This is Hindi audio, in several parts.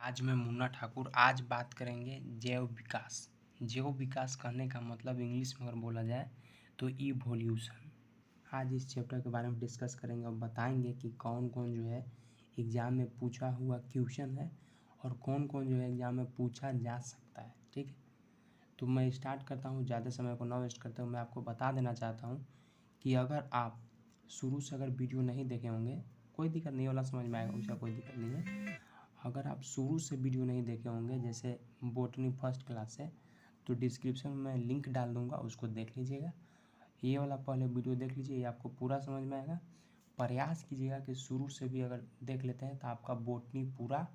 आज मैं मुन्ना ठाकुर आज बात करेंगे जैव विकास। जैव विकास कहने का मतलब इंग्लिश में अगर बोला जाए तो इवोल्यूशन। आज इस चैप्टर के बारे में डिस्कस करेंगे और बताएंगे कि कौन कौन जो है एग्ज़ाम में पूछा हुआ क्वेश्चन है और कौन कौन जो है एग्ज़ाम में पूछा जा सकता है। ठीक है, तो मैं स्टार्ट करता हूँ, ज़्यादा समय को ना वेस्ट करते हुए मैं आपको बता देना चाहता हूँ कि अगर आप शुरू से अगर वीडियो नहीं देखे होंगे, कोई दिक्कत नहीं, वाला समझ में आएगा, उसका कोई दिक्कत नहीं है। अगर आप शुरू से वीडियो नहीं देखे होंगे, जैसे बॉटनी फर्स्ट क्लास है, तो डिस्क्रिप्शन में लिंक डाल दूंगा, उसको देख लीजिएगा। ये वाला पहले वीडियो देख लीजिए, ये आपको पूरा समझ में आएगा। प्रयास कीजिएगा कि शुरू से भी अगर देख लेते हैं तो आपका बॉटनी पूरा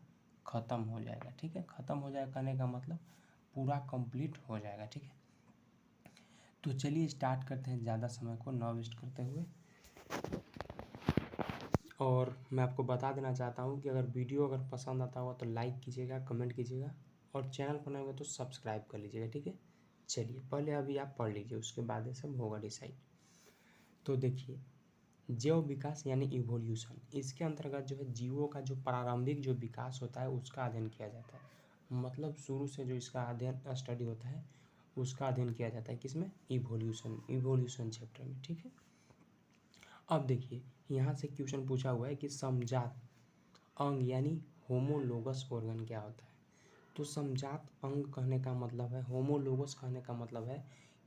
ख़त्म हो जाएगा। ठीक है, ख़त्म हो जाएगा कहने का मतलब पूरा कंप्लीट हो जाएगा। ठीक है, तो चलिए स्टार्ट करते हैं ज़्यादा समय को ना वेस्ट करते हुए। और मैं आपको बता देना चाहता हूँ कि अगर वीडियो अगर पसंद आता होगा तो लाइक कीजिएगा, कमेंट कीजिएगा और चैनल पर नए हो तो सब्सक्राइब कर लीजिएगा। ठीक है, चलिए पहले अभी आप पढ़ लीजिए, उसके बाद ये सब होगा डिसाइड। तो देखिए, जैव विकास यानी इवोल्यूशन, इसके अंतर्गत जो है जीवों का जो प्रारंभिक जो विकास होता है उसका अध्ययन किया जाता है। मतलब शुरू से जो इसका अध्ययन स्टडी होता है उसका अध्ययन किया जाता है किसमें? इवोल्यूशन चैप्टर में। ठीक है, अब देखिए यहाँ से क्वेश्चन पूछा हुआ है कि समजात अंग यानी होमोलोगस ऑर्गन क्या होता है। तो समजात अंग कहने का मतलब है, होमोलोगस कहने का मतलब है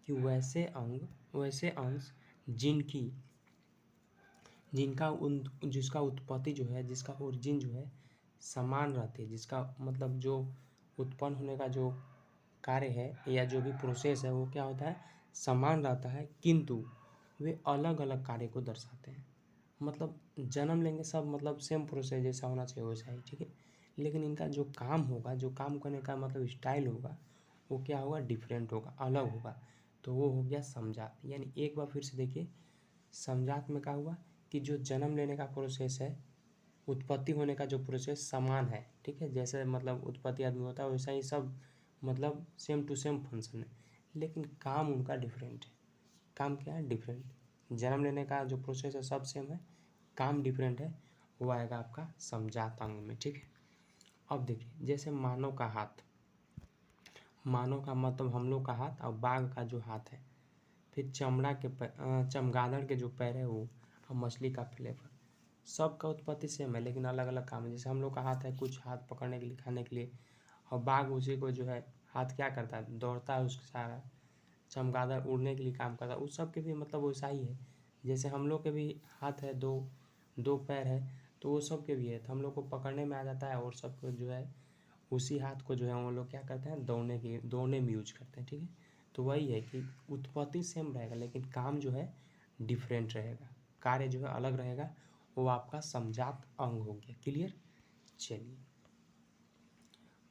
कि वैसे अंश जिसका उत्पत्ति जो है, जिसका ओरिजिन जो है समान रहती है, जिसका मतलब जो उत्पन्न होने का जो कार्य है या जो भी प्रोसेस है वो क्या होता है, समान रहता है, किंतु वे अलग अलग कार्य को दर्शाते हैं। मतलब जन्म लेंगे सब, मतलब सेम प्रोसेस जैसा होना चाहिए वैसा ही। ठीक है, लेकिन इनका जो काम होगा, जो काम करने का मतलब स्टाइल होगा, वो क्या होगा, डिफरेंट होगा, अलग होगा। तो वो हो गया समजात। यानी एक बार फिर से देखिए, समजात में क्या हुआ कि जो जन्म लेने का प्रोसेस है, उत्पत्ति होने का जो प्रोसेस समान है। ठीक है, जैसे मतलब उत्पत्ति आदमी होता है वैसा ही सब, मतलब सेम टू सेम फंक्शन है, लेकिन काम उनका डिफरेंट है। काम क्या है? डिफरेंट। जन्म लेने का जो प्रोसेस है सब सेम है, काम डिफरेंट है, वो आएगा आपका समजात अंग में। ठीक है, अब देखिए जैसे मानव का हाथ, मानव का मतलब हम लोग का हाथ और बाघ का जो हाथ है, फिर चमगादड़ के जो पैर है वो, और मछली का फ्लेवर, सबका उत्पत्ति सेम है लेकिन अलग अलग काम है। जैसे हम लोग का हाथ है कुछ हाथ पकड़ने के लिए, खाने के लिए, और बाघ उसी को जो है हाथ क्या करता है, दौड़ता है उसके सारा। चमगादड़ उड़ने के लिए काम करता है, उस सब के भी मतलब वैसा ही है। जैसे हम लोग के भी हाथ है, दो दो पैर है, तो वो सब के भी है, तो हम लोग को पकड़ने में आ जाता है, और सबको जो है उसी हाथ को जो है वो लोग क्या करते हैं, दौड़ने में यूज करते हैं। ठीक है, तो वही है कि उत्पत्ति सेम रहेगा लेकिन काम जो है डिफरेंट रहेगा, कार्य जो है अलग रहेगा, वो आपका समजात अंग हो गया। क्लियर? चलिए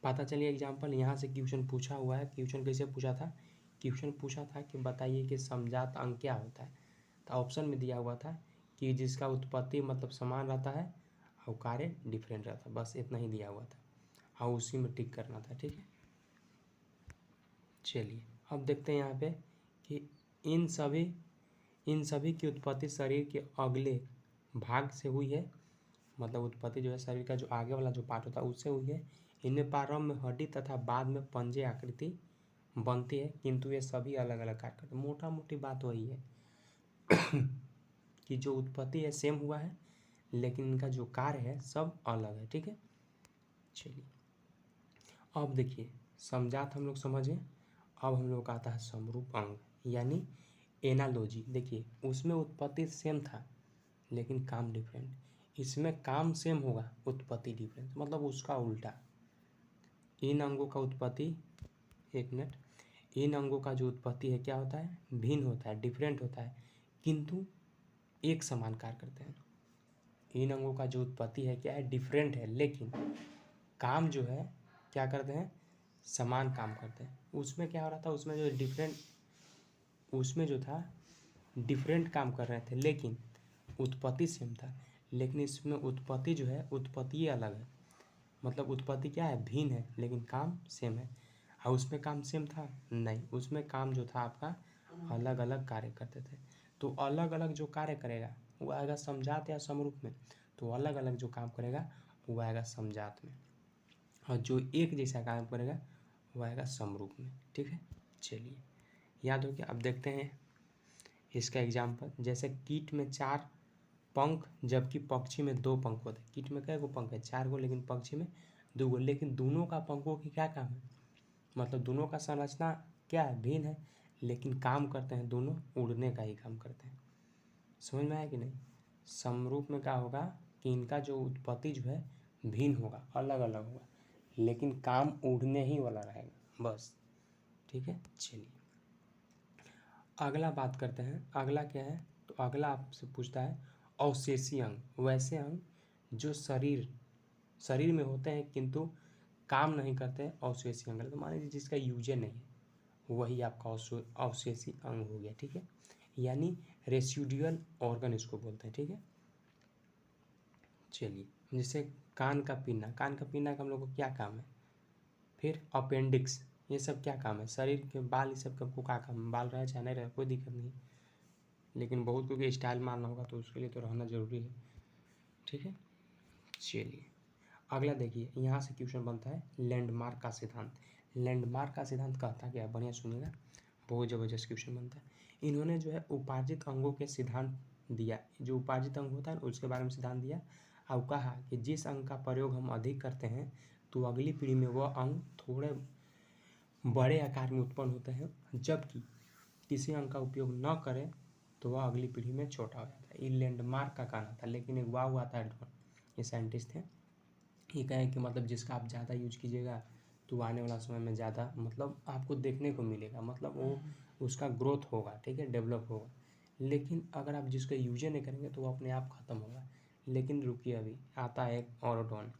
पता चलिए एग्जाम्पल, यहाँ से क्वेश्चन पूछा हुआ है। क्वेश्चन कैसे पूछा था? क्वेश्चन पूछा था कि बताइए कि समजात अंग क्या होता है। तो ऑप्शन में दिया हुआ था कि जिसका उत्पत्ति मतलब समान रहता है और कार्य डिफरेंट रहता है, बस इतना ही दिया हुआ था और उसी में टिक करना था। ठीक है, चलिए अब देखते हैं यहाँ पे कि इन सभी की उत्पत्ति शरीर के अगले भाग से हुई है। मतलब उत्पत्ति जो है शरीर का जो आगे वाला जो पार्ट होता है उससे हुई है। इनमें प्रारंभ में हड्डी तथा बाद में पंजे आकृति बनती है, किंतु ये सभी अलग अलग कार्य करते हैं। मोटा मोटी बात वही है कि जो उत्पत्ति है सेम हुआ है लेकिन इनका जो कार्य है सब अलग है। ठीक है, चलिए अब देखिए समजात हम लोग समझे। अब हम लोग का आता है समरूप अंग यानी एनालॉजी। देखिए उसमें उत्पत्ति सेम था लेकिन काम डिफरेंट, इसमें काम सेम होगा, उत्पत्ति डिफरेंट, मतलब उसका उल्टा। इन अंगों का उत्पत्ति, एक मिनट, इन अंगों का जो उत्पत्ति है क्या होता है, भिन्न होता है, डिफरेंट होता है, किंतु एक समान कार्य करते हैं। इन अंगों का जो उत्पत्ति है क्या है, डिफरेंट है, लेकिन काम जो है क्या करते हैं, समान काम करते हैं। उसमें क्या हो रहा था, उसमें जो डिफरेंट, उसमें जो था डिफरेंट काम कर रहे थे लेकिन उत्पत्ति सेम था, लेकिन इसमें उत्पत्ति जो है उत्पत्ति अलग है। मतलब उत्पत्ति क्या है, भिन्न है, लेकिन काम सेम है। और उसमें काम सेम था नहीं, उसमें काम जो था आपका अलग अलग कार्य करते थे। तो अलग अलग जो कार्य करेगा वो आएगा समजात या समरूप में, तो अलग अलग जो काम करेगा वो आएगा समजात में। और जो एक जैसा काम करेगा वो आएगा समरूप में। ठीक है, चलिए याद हो गया। अब देखते हैं इसका एग्जाम्पल। जैसे कीट में 4 पंख जबकि पक्षी में 2 पंख होते हैं। कीट में कै गो पंख है? 4 गो, लेकिन पक्षी में 2 गो। लेकिन दोनों का पंखों की क्या काम है? मतलब दोनों का संरचना क्या है? भिन्न है, लेकिन काम करते हैं दोनों उड़ने का ही काम करते हैं। समझ में आया कि नहीं? समरूप में क्या होगा कि इनका जो उत्पत्ति जो है भिन्न होगा, अलग अलग होगा, लेकिन काम उड़ने ही वाला रहेगा बस। ठीक है, चलिए अगला बात करते हैं। अगला क्या है? तो अगला आपसे पूछता है अवशेषी अंग, वैसे अंग जो शरीर में होते हैं किंतु काम नहीं करते, अवशेषी अंग। तो मान लीजिए जिसका यूजे नहीं है, वही आपका अवशेषी अंग हो गया। ठीक है, यानी रेसिडुअल ऑर्गन इसको बोलते हैं। ठीक है, चलिए जैसे कान का पीना, कान का पीना का हम लोग को क्या काम है? फिर अपेंडिक्स, ये सब क्या काम है? शरीर के बाल, ये सब को क्या काम है? बाल रहे चाहे नहीं रहे कोई दिक्कत नहीं, लेकिन बहुत क्योंकि स्टाइल मारना होगा तो उसके लिए तो रहना ज़रूरी है। ठीक है, चलिए अगला देखिए, यहाँ से क्वेश्चन बनता है लैंडमार्क का सिद्धांत। लैंडमार्क का सिद्धांत कहता क्या है? बढ़िया सुनिएगा, बहुत ज़बरदस्त क्वेश्चन बनता है। इन्होंने जो है उपार्जित अंगों के सिद्धांत दिया, जो उपार्जित अंग होता है उसके बारे में सिद्धांत दिया, और कहा कि जिस अंग का प्रयोग हम अधिक करते हैं तो अगली पीढ़ी में वह अंग थोड़े बड़े आकार में उत्पन्न होते हैं, जबकि किसी अंग का उपयोग न करें तो वह अगली पीढ़ी में छोटा हो जाता है। ये लैंडमार्क का कहना था, लेकिन एक वाव आता है, ये साइंटिस्ट थे, ये कहें कि मतलब जिसका आप ज़्यादा यूज कीजिएगा तो आने वाला समय में ज़्यादा मतलब आपको देखने को मिलेगा, मतलब वो उसका ग्रोथ होगा। ठीक है, डेवलप होगा। लेकिन अगर आप जिसका यूज नहीं करेंगे तो वो अपने आप ख़त्म होगा। लेकिन रुकिए, अभी आता है एक और टॉन।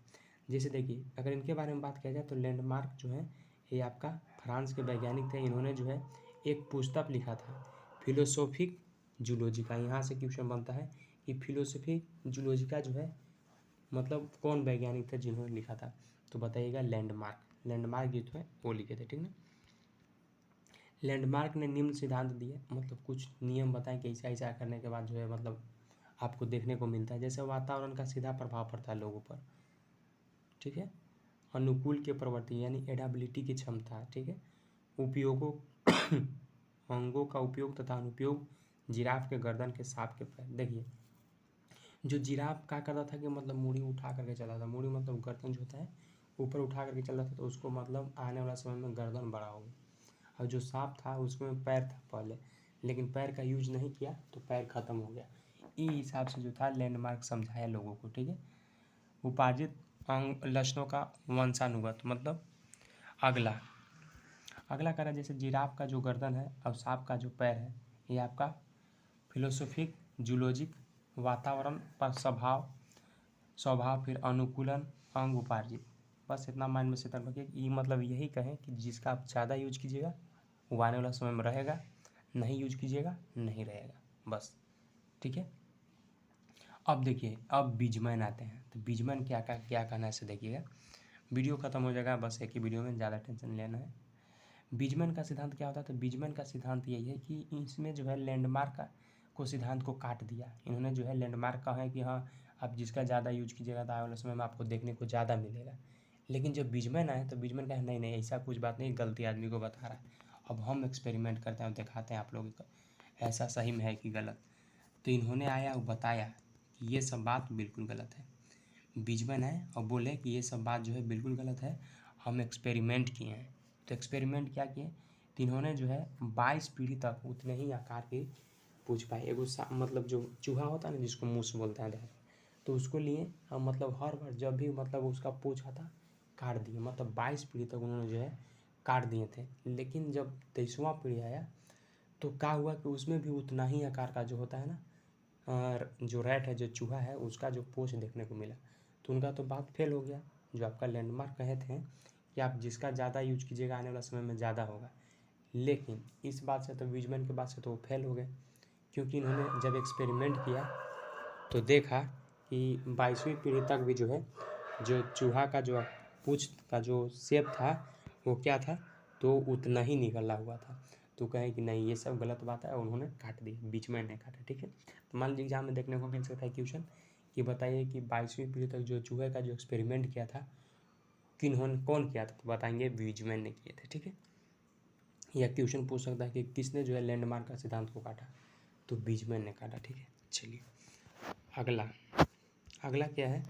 जैसे देखिए अगर इनके बारे में बात किया जाए तो लैंडमार्क जो है ये आपका फ्रांस के वैज्ञानिक थे। इन्होंने जो है एक पुस्तक लिखा था फिलोसोफिक जूलॉजी का। यहाँ से क्वेश्चन बनता है कि फिलोसोफिक जूलॉजी का जो है मतलब कौन वैज्ञानिक थे जिन्होंने लिखा था? तो बताइएगा लैंडमार्क। लैंडमार्क जो थे वो लिखे थे। ठीक ना, लैंडमार्क ने निम्न सिद्धांत दिए, मतलब कुछ नियम बताएं कि ऐसा ऐसा करने के बाद जो है मतलब आपको देखने को मिलता है। जैसे वातावरण का सीधा प्रभाव पड़ता है लोगों पर। ठीक है, अनुकूल के प्रवृत्ति यानी एडाबिलिटी की क्षमता। ठीक है, उपयोगों अंगों का उपयोग तथा अनुपयोग, जिराफ के गर्दन के, सांप के पैर। देखिए जो जिराफ क्या करता था कि मतलब मूड़ी उठा करके चला था, मूड़ी मतलब गर्दन जो होता है ऊपर उठा करके चलता था, तो उसको मतलब आने वाला समय में गर्दन बड़ा होगा। और जो सांप था उसमें पैर था पहले, लेकिन पैर का यूज नहीं किया तो पैर खत्म हो गया। इस हिसाब से जो था लैंडमार्क समझाया लोगों को। ठीक है, उपार्जित अंग लक्षणों का वंशानुगत, मतलब अगला अगला करा जैसे जिराफ का जो गर्दन है और सांप का जो पैर है, ये आपका फिलोसोफिक जूलॉजिक वातावरण पर स्वभाव, फिर अनुकूलन, अंग उपार्जित। बस इतना माइंड में सेट रखिए। ये मतलब यही कहें कि जिसका आप ज़्यादा यूज कीजिएगा वो आने वाला समय में रहेगा, नहीं यूज कीजिएगा नहीं रहेगा बस। ठीक है, अब देखिए अब बीजमैन आते हैं। तो बीजमैन क्या कहना है से देखिएगा, वीडियो खत्म हो जाएगा, बस एक ही वीडियो में, ज़्यादा टेंशन लेना है। बीजमैन का सिद्धांत क्या होता है? तो बीजमैन का सिद्धांत यही है कि इसमें जो है लैंडमार्क को सिद्धांत को काट दिया इन्होंने। जो है लैंडमार्क कहा है कि हाँ आप जिसका ज़्यादा यूज कीजिएगा तो आने वाले समय में आपको देखने को ज़्यादा मिलेगा। लेकिन जब बीजमैन आए तो बीजमैन कहा नहीं नहीं ऐसा कुछ बात नहीं, गलती आदमी को बता रहा है, अब हम एक्सपेरिमेंट करते हैं और दिखाते हैं आप लोगों को ऐसा सही में है कि गलत। तो इन्होंने आया और बताया कि ये सब बात बिल्कुल गलत है। बीजमैन आए और बोले कि ये सब बात जो है बिल्कुल गलत है, हम एक्सपेरिमेंट किए हैं। तो एक्सपेरिमेंट क्या किए? तो इन्होंने जो है 22 पीढ़ी तक उतने ही आकार के पूछ पाए। एगो मतलब जो चूहा होता है ना जिसको मूस बोलते हैं, तो उसको लिए मतलब हर बार जब भी मतलब उसका पूछ आता काट दिए, मतलब 22 पीढ़ी तक उन्होंने जो है काट दिए थे। लेकिन जब 23वां पीढ़ी आया तो क्या हुआ कि उसमें भी उतना ही आकार का जो होता है ना जो रैट है, जो चूहा है, उसका जो पूँछ देखने को मिला। तो उनका तो बात फेल हो गया। जो आपका लैंडमार्क कहे थे कि आप जिसका ज़्यादा यूज कीजिएगा आने वाला समय में ज़्यादा होगा, लेकिन इस बात से तो बीजमैन के बात से तो वो फेल हो गए, क्योंकि इन्होंने जब एक्सपेरिमेंट किया तो देखा कि 22वीं पीढ़ी तक भी जो है जो चूहा का जो पूँछ का जो शेप था वो क्या था, तो उतना ही निकला हुआ था। तो कहे कि नहीं ये सब गलत बात है और उन्होंने काट दी, बीच में नहीं काटा। ठीक है, तो मान लीजिए एग्जाम में देखने को मिल सकता है क्वेश्चन कि बताइए कि 22वीं पीढ़ी तक जो चूहे का जो एक्सपेरिमेंट किया था कौन किया था, तो बताएंगे वीजमैन ने किए थे, ठीक है। या क्वेश्चन पूछ सकता है कि किसने जो है लैंडमार्क का सिद्धांत को काटा, तो वीजमैन ने काटा, ठीक है। चलिए अगला क्या है,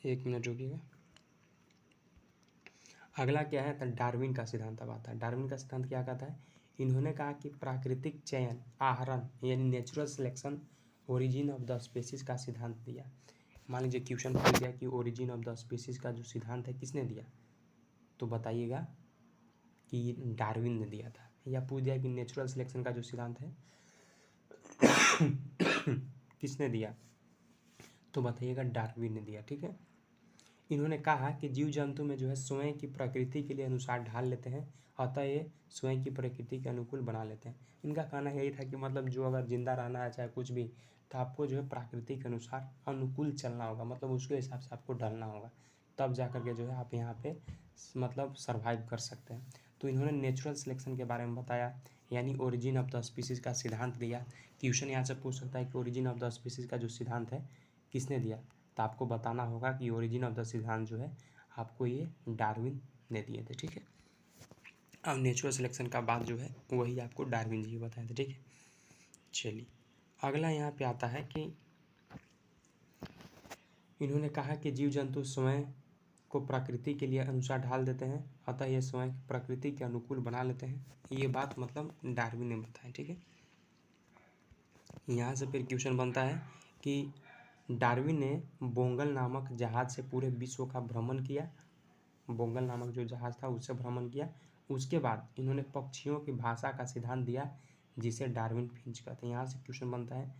एक मिनट रुकिएगा। अगला क्या है, तो डार्विन का सिद्धांत अब आता है। डार्विन का सिद्धांत क्या कहता है, इन्होंने कहा कि प्राकृतिक चयन, आहरण यानी natural selection origin of the species का सिद्धांत दिया। मान लीजिए क्वेश्चन पूछ दिया कि ओरिजिन ऑफ द स्पीसीज का जो सिद्धांत है किसने दिया, तो बताइएगा कि डार्विन ने दिया था। या पूछ दिया कि नेचुरल सिलेक्शन का जो सिद्धांत है किसने दिया, तो बताइएगा डार्विन ने दिया, ठीक है। इन्होंने कहा कि जीव जंतु में जो है स्वयं की प्रकृति के लिए अनुसार ढाल लेते हैं, अतः ये स्वयं की प्रकृति के अनुकूल बना लेते हैं। इनका कहना यही था कि मतलब जो अगर जिंदा रहना है चाहे कुछ भी, तो आपको जो है प्रकृति के अनुसार अनुकूल चलना होगा, मतलब उसके हिसाब से आपको ढलना होगा, तब जा करके जो है आप यहाँ पे मतलब सर्वाइव कर सकते हैं। तो इन्होंने नेचुरल सिलेक्शन के बारे में बताया, यानी ओरिजिन ऑफ द स्पीसीज का सिद्धांत दिया। क्वेश्चन यहाँ से पूछ सकता है कि ओरिजिन ऑफ द स्पीसीज का जो सिद्धांत है किसने दिया, तो आपको बताना होगा कि ओरिजिन ऑफ द सिद्धांत जो है आपको ये डार्विन ने दिए थे, ठीक है। अब नेचुरल सिलेक्शन का बात जो है वही आपको डार्विन जी बताए थे, ठीक है। चलिए अगला यहाँ पे आता है कि इन्होंने कहा कि जीव जंतु स्वयं को प्रकृति के लिए अनुसार ढाल देते हैं, अतः ये स्वयं प्रकृति के अनुकूल बना लेते हैं। ये बात मतलब डार्विन ने बताया, ठीक है। यहाँ से फिर क्वेश्चन बनता है कि डार्विन ने बोंगल नामक जहाज से पूरे विश्व का भ्रमण किया। बोंगल नामक जो जहाज था उससे भ्रमण किया। उसके बाद इन्होंने पक्षियों की भाषा का सिद्धांत दिया, जिसे डार्विन फिंच कहते हैं। यहाँ से क्वेश्चन बनता है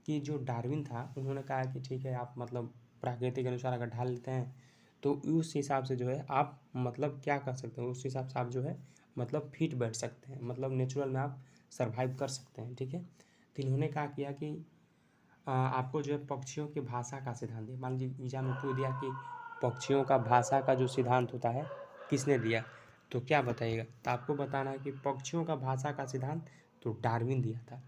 कि जो डार्विन था उन्होंने कहा कि ठीक है, आप मतलब प्रकृति के अनुसार अगर ढाल लेते हैं तो उस हिसाब से जो है आप मतलब क्या कर सकते हैं, उस हिसाब से आप जो है मतलब फिट बैठ सकते हैं, मतलब नेचुरल में आप सर्वाइव कर सकते हैं, ठीक है। तो इन्होंने कहा किया कि आपको जो है पक्षियों की भाषा का सिद्धांत दिया। मान लीजिए एग्जाम में पूछ दिया कि पक्षियों का भाषा का जो सिद्धांत होता है किसने दिया, तो क्या बताइएगा, तो आपको बताना है कि पक्षियों का भाषा का सिद्धांत तो डार्विन दिया था।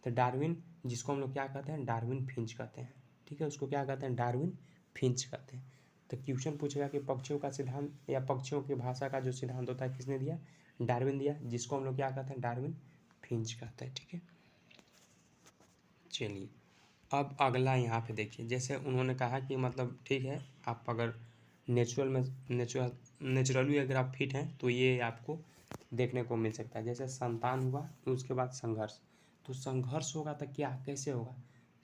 तो डार्विन, जिसको हम लोग क्या कहते हैं, डार्विन फिंच कहते हैं, ठीक है, उसको क्या कहते हैं, डार्विन फिंच कहते हैं। तो क्वेश्चन पूछेगा कि पक्षियों का सिद्धांत या पक्षियों की भाषा का जो सिद्धांत होता है किसने दिया, डार्विन दिया, जिसको हम लोग क्या कहते हैं, डार्विन फिंच कहते हैं, ठीक है। चलिए अब अगला यहाँ पे देखिए, जैसे उन्होंने कहा कि मतलब ठीक है, आप अगर नेचुरली अगर आप फिट हैं तो ये आपको देखने को मिल सकता है। जैसे संतान हुआ, उसके बाद संघर्ष। तो संघर्ष होगा तो क्या कैसे होगा,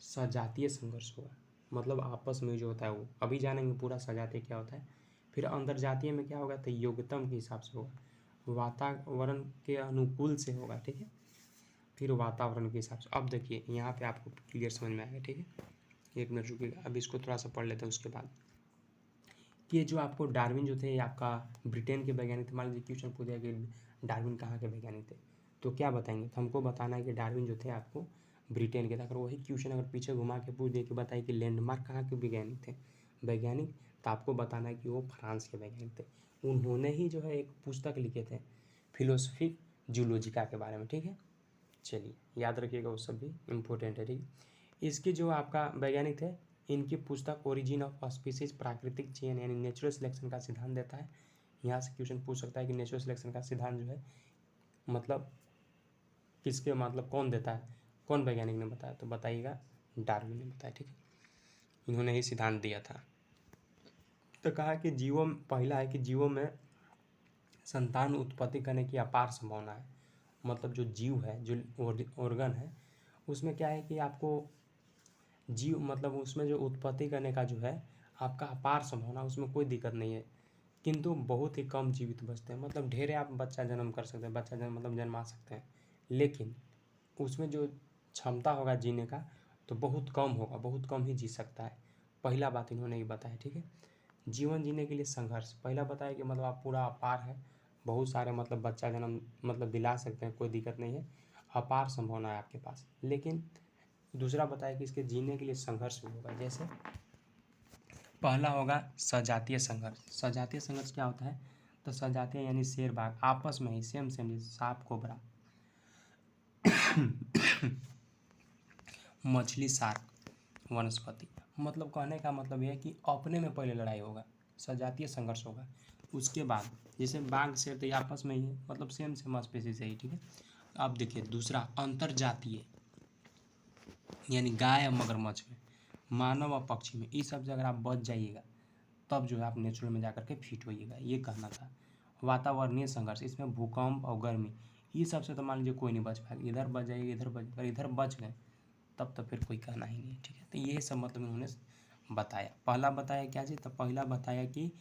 सजातीय संघर्ष होगा, मतलब आपस में जो होता है वो अभी जानेंगे पूरा सजातीय क्या होता है। फिर अंतर जातीय में क्या होगा, तो योग्यतम के हिसाब से होगा, वातावरण के अनुकूल से होगा, ठीक है। फिर वातावरण के हिसाब से। अब देखिए यहाँ पे आपको क्लियर समझ में आएगा, ठीक है। एक मिनट रुकिएगा, अब इसको थोड़ा सा पढ़ लेते हैं उसके बाद। कि ये जो आपको डार्विन जो थे, ये आपका ब्रिटेन के वैज्ञानिक थे। मान लीजिए क्वेश्चन पूछ दिया कि डार्विन कहाँ के वैज्ञानिक थे, तो क्या बताएंगे, तो हमको बताना है कि डार्विन जो थे आपको ब्रिटेन के थे। अगर वही क्वेश्चन अगर पीछे घुमा के पूछ दिए कि बताइए कि लैंडमार्क कहाँ के वैज्ञानिक थे, तो आपको बताना है कि वो फ्रांस के वैज्ञानिक थे। उन्होंने ही जो है एक पुस्तक लिखे थे फिलोसफी जूलॉजिका के बारे में, ठीक है। चलिए याद रखिएगा, वो सब भी इम्पोर्टेंट है, ठीक है। इसके जो आपका वैज्ञानिक थे, इनकी पुस्तक ओरिजिन ऑफ स्पीसीज प्राकृतिक चयन यानी नेचुरल सिलेक्शन का सिद्धांत देता है। यहाँ से क्वेश्चन पूछ सकता है कि नेचुरल सिलेक्शन का सिद्धांत जो है मतलब किसके, मतलब कौन देता है, कौन वैज्ञानिक ने बताया, तो बताइएगा डार्विन ने बताया, ठीक है। इन्होंने ही सिद्धांत दिया था। तो कहा कि जीवों, पहला है कि जीवों में संतान उत्पत्ति करने की अपार संभावना है। मतलब जो जीव है, जो ऑर्गन है, उसमें क्या है कि आपको जीव मतलब उसमें जो उत्पत्ति करने का जो है आपका अपार संभावना, उसमें कोई दिक्कत नहीं है, किंतु बहुत ही कम जीवित बचते हैं। मतलब ढेरे आप बच्चा जन्म कर सकते हैं, बच्चा जन्म मतलब जन्मा सकते हैं, लेकिन उसमें जो क्षमता होगा जीने का तो बहुत कम होगा, बहुत कम ही जी सकता है। पहला बात इन्होंने ये बताया, ठीक है। जीवन जीने के लिए संघर्ष, पहला बताया कि मतलब आप पूरा अपार है, बहुत सारे मतलब बच्चा जन्म मतलब दिला सकते हैं, कोई दिक्कत नहीं है, अपार संभावना है आपके पास। लेकिन दूसरा बताया कि इसके जीने के लिए संघर्ष भी होगा। जैसे पहला होगा सजातीय संघर्ष। सजातीय संघर्ष क्या होता है, तो सजातीय यानी शेर बाघ आपस में ही सेम सेम, सांप कोबरा, मछली, शार्क, वनस्पति। मतलब कहने का मतलब यह है कि अपने में पहले लड़ाई होगा, सजातीय संघर्ष होगा। उसके बाद जैसे बाघ शेर तो ये आपस में ही है, मतलब सेम स्पीसीज है, ठीक है। अब देखिए दूसरा अंतरजातीय, यानी गाय और मगरमच्छ में, मानव और पक्षी में, इस सब से अगर आप बच जाइएगा तब जो है आप नेचुरल में जाकर के फिट होइएगा, ये कहना था। वातावरणीय संघर्ष, इसमें भूकंप और गर्मी, ये सबसे तो मान लीजिए कोई नहीं बच पाएगा, इधर बच जाइए इधर बच, अगर इधर बच गए तब तो फिर कोई कहना ही नहीं, ठीक है। तो ये सब मतलब उन्होंने बताया। पहला बताया क्या जी, तो पहला बताया कि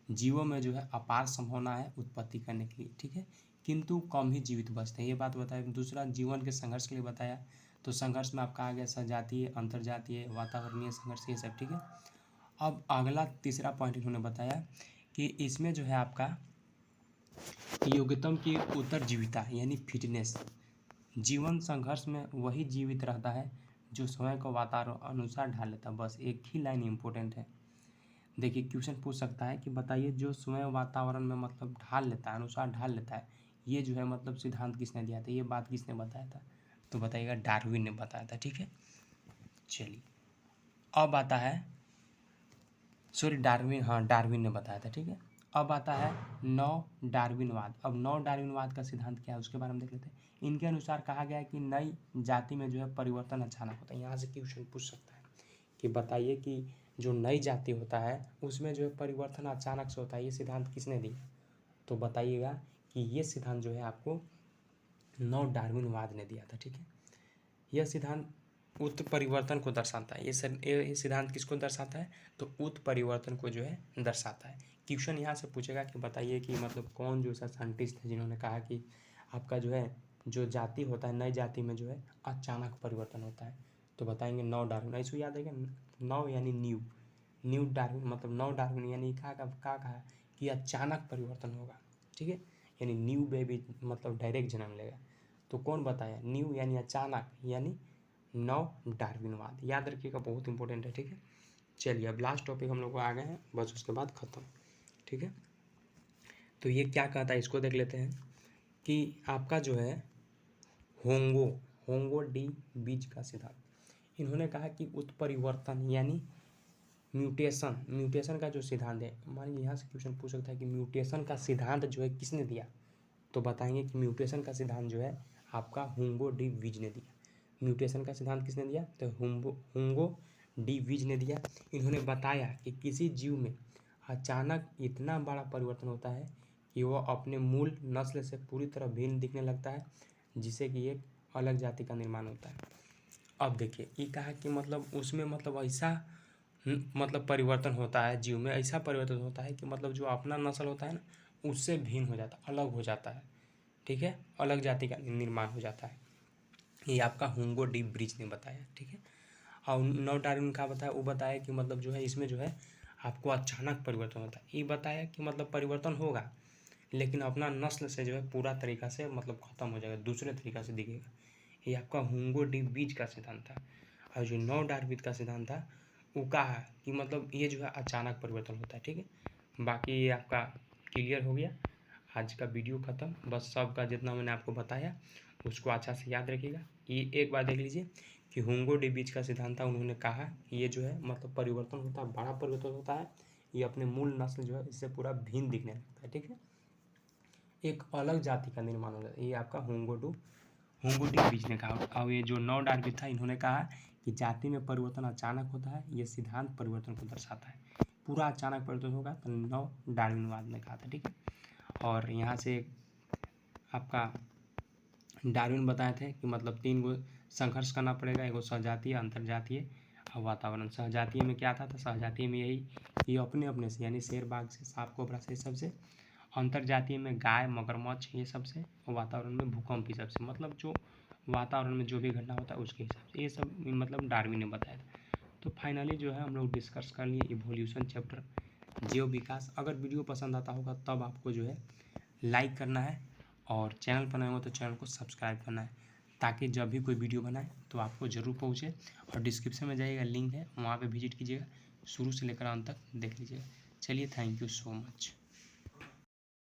जीवों में जो है अपार संभावना है उत्पत्ति करने के लिए, ठीक है, किंतु कम ही जीवित बचते हैं, ये बात बताया। दूसरा जीवन के संघर्ष के लिए बताया, तो संघर्ष में आपका आ गया सजातीय, अंतरजातीय, वातावरणीय संघर्ष, ये सब, ठीक है। अब अगला तीसरा पॉइंट इन्होंने बताया कि इसमें जो है आपका योग्यतम की उत्तरजीविता यानी फिटनेस, जीवन संघर्ष में वही जीवित रहता है जो स्वयं को वातावरण अनुसार ढाल लेता है। बस एक ही लाइन इंपॉर्टेंट है। देखिए क्वेश्चन पूछ सकता है कि बताइए जो स्वयं वातावरण में मतलब ढाल लेता है, अनुसार ढाल लेता है, ये जो है मतलब सिद्धांत किसने दिया था, ये बात किसने बताया था, तो बताइएगा डार्विन ने बताया था, ठीक है। चलिए अब आता है, सॉरी डार्विन, हाँ डार्विन ने बताया था, ठीक है। अब आता है नव डार्विनवाद। अब नव डार्विनवाद का सिद्धांत क्या है उसके बारे में देख लेते हैं। इनके अनुसार कहा गया है कि नई जाति में जो है परिवर्तन अचानक होता है। यहाँ से क्वेश्चन पूछ सकता है कि बताइए कि जो नई जाति होता है उसमें जो है परिवर्तन अचानक से होता है, ये सिद्धांत किसने दिया, तो बताइएगा कि ये सिद्धांत जो है आपको नव डार्विनवाद ने दिया था, ठीक है। यह सिद्धांत उत्परिवर्तन को दर्शाता है। ये सिद्धांत किसको दर्शाता है, तो उत्परिवर्तन को जो है दर्शाता है। क्वेश्चन यहाँ से पूछेगा कि बताइए कि मतलब कौन जो ऐसा साइंटिस्ट है जिन्होंने कहा कि आपका जो है जो जाति होता है नई जाति में जो है अचानक परिवर्तन होता है, तो बताएंगे नव डार्विन। इसको याद है क्या, नव यानी न्यू डार्विन, मतलब नव डार्विन यानी कहा कि अचानक परिवर्तन होगा, ठीक है, यानी न्यू बेबी मतलब डायरेक्ट जन्म लेगा। तो कौन बताया, न्यू यानी अचानक, यानी नव डार्विनवाद, याद रखिएगा, बहुत इंपॉर्टेंट है, ठीक है। चलिए अब लास्ट टॉपिक हम लोग को आ गए हैं, बस उसके बाद खत्म, ठीक है। तो ये क्या कहता है इसको देख लेते हैं कि आपका जो है होंगो डी बीज का सिद्धांत। इन्होंने कहा कि उत्परिवर्तन यानी म्यूटेशन का जो सिद्धांत है, मान लीजिए यहाँ से क्वेश्चन पूछ सकता है कि म्यूटेशन का सिद्धांत जो है किसने दिया, तो बताएंगे कि म्यूटेशन का सिद्धांत जो है आपका होंगो डी बीज ने दिया। म्यूटेशन का सिद्धांत किसने दिया, तो होंगो डी बीज ने दिया। इन्होंने बताया कि किसी जीव में अचानक इतना बड़ा परिवर्तन होता है कि वह अपने मूल नस्ल से पूरी तरह भिन्न दिखने लगता है, जिससे कि एक अलग जाति का निर्माण होता है। अब देखिए ये कहा कि मतलब उसमें मतलब ऐसा मतलब परिवर्तन होता है, जीव में ऐसा परिवर्तन होता है कि मतलब जो अपना नस्ल होता है ना उससे भिन्न हो जाता है, अलग हो जाता है, ठीक है, अलग जाति का निर्माण हो जाता है। ये आपका होंगो डी ब्रिज ने बताया, ठीक है। और नव डार्विन का बताया, वो बताया कि मतलब जो है इसमें जो है आपको अचानक परिवर्तन होता है। ये बताया कि मतलब परिवर्तन होगा लेकिन अपना नस्ल से जो है पूरा तरीका से मतलब ख़त्म हो जाएगा, दूसरे तरीका से दिखेगा। ये आपका होंगो डी बीज का सिद्धांत था। और जो नव डार्विन का सिद्धांत था वो कहा कि मतलब ये जो है अचानक परिवर्तन होता है, ठीक है। बाकी ये आपका क्लियर हो गया, आज का वीडियो ख़त्म। बस सबका जितना मैंने आपको बताया उसको अच्छा से याद रखिएगा। ये एक बार देख लीजिए कि होंगो डी बीज का सिद्धांत था, उन्होंने कहा कि ये जो है मतलब परिवर्तन होता है, बड़ा परिवर्तन होता है, ये अपने मूल नस्ल जो है इससे पूरा भिन्न दिखने लगता है, ठीक है, एक अलग जाति का निर्माण हो जाता है। ये आपका होंगो डी बीज ने कहा। और ये जो नव डार्विन था इन्होंने कहा कि जाति में परिवर्तन अचानक होता है, ये सिद्धांत परिवर्तन को दर्शाता है, पूरा अचानक परिवर्तन होगा, तो नव डार्विनवाद ने कहा था, ठीक है। और यहाँ से आपका डार्विन बताए थे कि मतलब 3 गो संघर्ष करना पड़ेगा, एगो सहजातीय, अंतरजातीय और वातावरण। सहजातीय में क्या था, तो सहजातीय में यही कि अपने अपने से यानी शेर बाघ से, सांप कोबरा से, सबसे। अंतरजातीय में गाय मगरमच्छ ये सबसे, और वातावरण में भूकंप ही सबसे, मतलब जो वातावरण में जो भी घटना होता है उसके हिसाब से, ये सब मतलब डार्विन ने बताया था। तो फाइनली जो है हम लोग डिस्कस कर लिए इवोल्यूशन चैप्टर, जीव विकास। अगर वीडियो पसंद आता होगा तब आपको जो है लाइक करना है, और चैनल पर नए हो तो चैनल को सब्सक्राइब करना है, ताकि जब भी कोई वीडियो बनाए तो आपको ज़रूर पहुँचे। और डिस्क्रिप्शन में जाइएगा, लिंक है, वहाँ पे विजिट कीजिएगा, शुरू से लेकर अंत तक देख लीजिएगा। चलिए, थैंक यू सो मच।